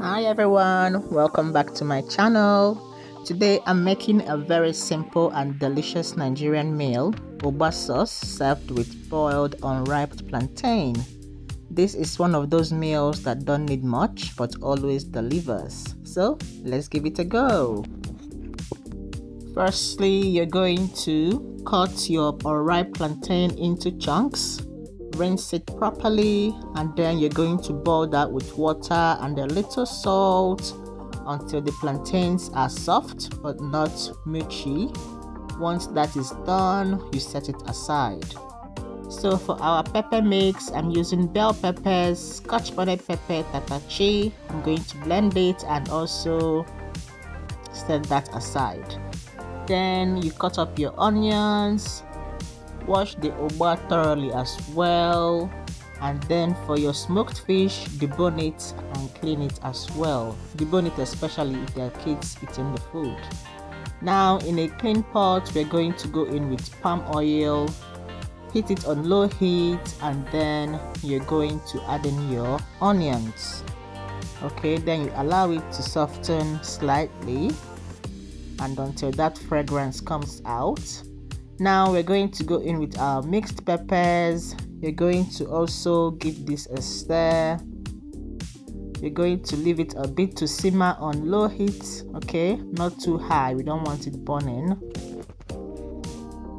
Hi everyone, welcome back to my channel. Today I'm making a very simple and delicious Nigerian meal, Ugba sauce served with boiled unripe plantain. This is one of those meals that don't need much but always delivers. So let's give it a go. Firstly, you're going to cut your unripe plantain into chunks. Rinse it properly, and then you're going to boil that with water and a little salt until the plantains are soft but not mushy. Once that is done, you set it aside. So for our pepper mix, I'm using bell peppers, scotch bonnet pepper, tatachi. I'm going to blend it and also set that aside. Then you cut up your onions, wash the ugba thoroughly as well, and then for your smoked fish, debone it and clean it as well. Debone it especially if there are kids eating the food. Now in a clean pot, we're going to go in with palm oil, heat it on low heat, and then you're going to add in your onions. Okay, then you allow it to soften slightly and until that fragrance comes out. Now we're going to go in with our mixed peppers. You're going to also give this a stir. We're going to leave it a bit to simmer on low heat, okay, not too high, we don't want it burning.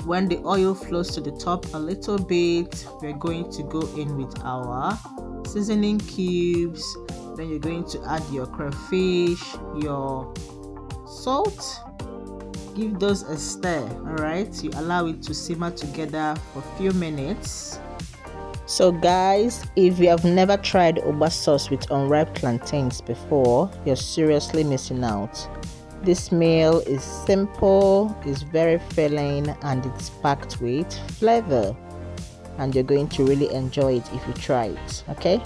When the oil flows to the top a little bit, we're going to go in with our seasoning cubes. Then you're going to add your crayfish, your salt. Give those a stir. All right, you allow it to simmer together for a few minutes. So guys, if you have never tried Ugba sauce with unripe plantains before, you're seriously missing out. This meal is simple, is very filling, and it's packed with flavor, and you're going to really enjoy it if you try it. Okay,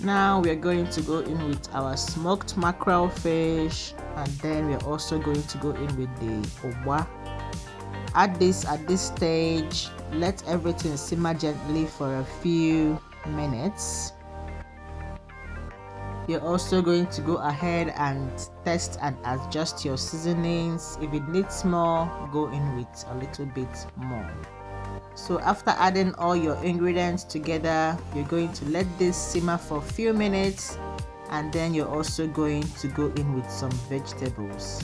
now we're going to go in with our smoked mackerel fish, and then we're also going to go in with the ugba. Add this at this stage, let everything simmer gently for a few minutes. You're also going to go ahead and test and adjust your seasonings. If it needs more, go in with a little bit more. So after adding all your ingredients together, you're going to let this simmer for a few minutes, and then you're also going to go in with some vegetables.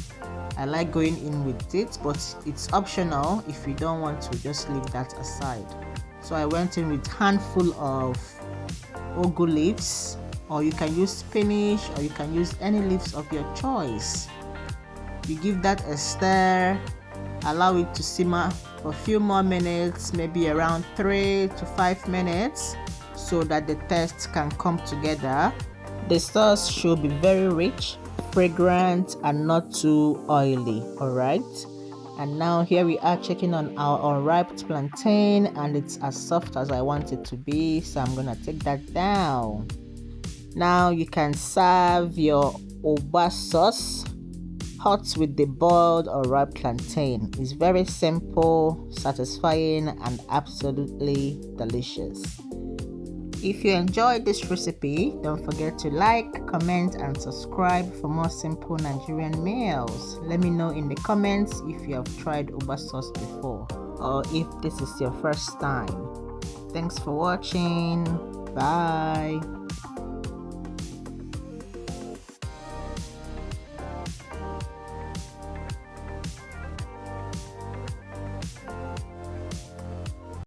I like going in with it, but it's optional. If you don't want to, just leave that aside. So I went in with handful of ugu leaves, or you can use spinach, or you can use any leaves of your choice. You give that a stir, allow it to simmer for a few more minutes, maybe around 3 to 5 minutes, so that the taste can come together. The sauce should be very rich, fragrant, and not too oily. All right, and now here we are checking on our unripe plantain, and it's as soft as I want it to be, so I'm gonna take that down. Now you can serve your Ugba sauce hot with the boiled or ripe plantain. It's very simple, satisfying, and absolutely delicious. If you enjoyed this recipe, don't forget to like, comment, and subscribe for more simple Nigerian meals. Let me know in the comments if you have tried Ugba sauce before, or if this is your first time. Thanks for watching. Bye.